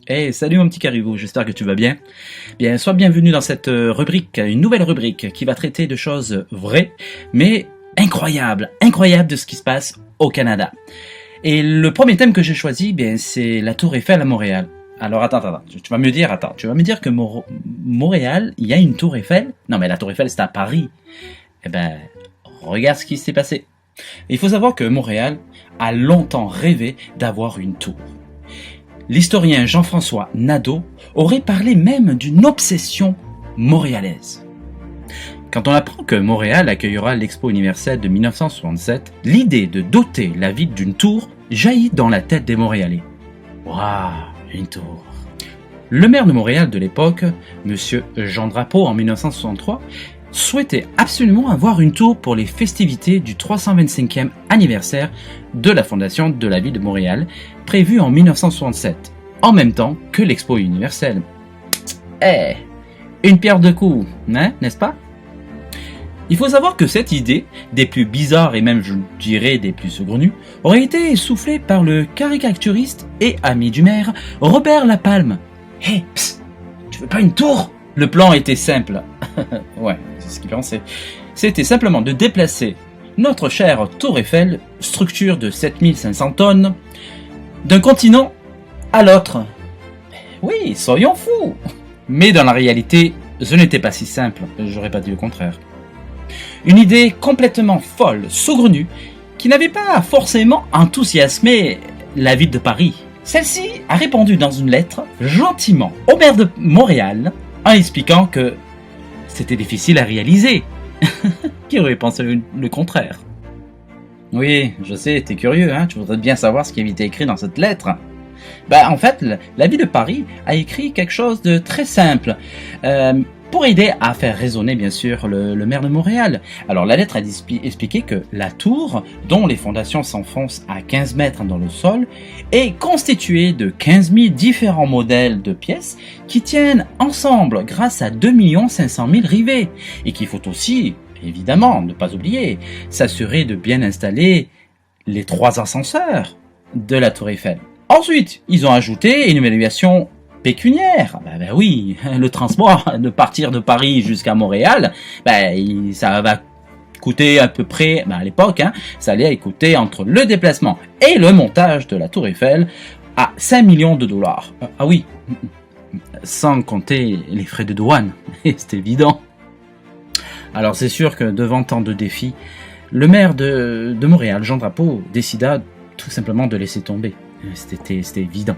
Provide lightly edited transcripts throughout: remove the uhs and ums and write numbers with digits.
Hey, salut mon petit Caribou, j'espère que tu vas bien. Bien, sois bienvenu dans cette rubrique, une nouvelle rubrique qui va traiter de choses vraies, mais incroyables de ce qui se passe au Canada. Et le premier thème que j'ai choisi, bien, c'est la Tour Eiffel à Montréal. Alors attends, tu vas me dire que Montréal, il y a une Tour Eiffel? Non, mais la Tour Eiffel, c'est à Paris. Eh ben, regarde ce qui s'est passé. Il faut savoir que Montréal a longtemps rêvé d'avoir une tour. L'historien Jean-François Nadeau aurait parlé même d'une obsession montréalaise. Quand on apprend que Montréal accueillera l'Expo universelle de 1967, l'idée de doter la ville d'une tour jaillit dans la tête des Montréalais. Waouh, une tour. Le maire de Montréal de l'époque, Monsieur Jean Drapeau en 1963, souhaitait absolument avoir une tour pour les festivités du 325e anniversaire de la fondation de la ville de Montréal, prévue en 1967, en même temps que l'Expo universelle. Une pierre deux coups, hein, n'est-ce pas? Il faut savoir que cette idée, des plus bizarres et même je dirais des plus saugrenues, aurait été soufflée par le caricaturiste et ami du maire, Robert Lapalme. Psst, tu veux pas une tour? Le plan était simple. Ouais, c'est ce qu'il pensait. C'était simplement de déplacer notre chère Tour Eiffel, structure de 7500 tonnes, d'un continent à l'autre. Oui, soyons fous. Mais dans la réalité, ce n'était pas si simple, j'aurais pas dit le contraire. Une idée complètement folle, saugrenue, qui n'avait pas forcément enthousiasmé la ville de Paris. Celle-ci a répondu dans une lettre, gentiment, au maire de Montréal, en expliquant que c'était difficile à réaliser. Qui aurait pensé le contraire? Oui, je sais, t'es curieux, hein, tu voudrais bien savoir ce qui avait été écrit dans cette lettre. En fait, la ville de Paris a écrit quelque chose de très simple, pour aider à faire résonner, bien sûr, le maire de Montréal. Alors, la lettre a expliqué que la tour, dont les fondations s'enfoncent à 15 mètres dans le sol, est constituée de 15 000 différents modèles de pièces qui tiennent ensemble grâce à 2 500 000 rivets. Et qu'il faut aussi, évidemment, ne pas oublier, s'assurer de bien installer les 3 ascenseurs de la Tour Eiffel. Ensuite, ils ont ajouté une évaluation pécuniaire. Oui, le transport de partir de Paris jusqu'à Montréal, ça va coûter à peu près, à l'époque, ça allait coûter entre le déplacement et le montage de la Tour Eiffel à 5 millions de dollars. Ah oui, sans compter les frais de douane, c'est évident. Alors c'est sûr que devant tant de défis, le maire de Montréal, Jean Drapeau, décida tout simplement de laisser tomber. C'était évident.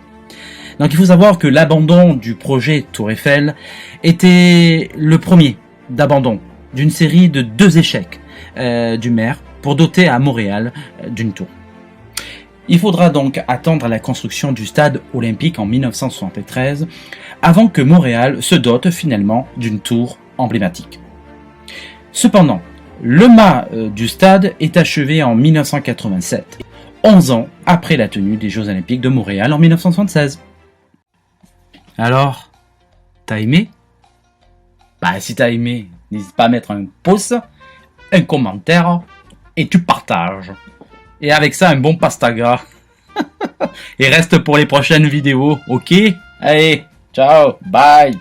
Donc il faut savoir que l'abandon du projet Tour Eiffel était le premier d'abandon d'une série de 2 échecs du maire pour doter à Montréal d'une tour. Il faudra donc attendre la construction du stade olympique en 1973 avant que Montréal se dote finalement d'une tour emblématique. Cependant, le mât du stade est achevé en 1987, 11 ans après la tenue des Jeux Olympiques de Montréal en 1976. Alors, t'as aimé? Si t'as aimé, n'hésite pas à mettre un pouce, un commentaire et tu partages. Et avec ça, un bon pastaga. Et reste pour les prochaines vidéos, ok? Allez, ciao, bye!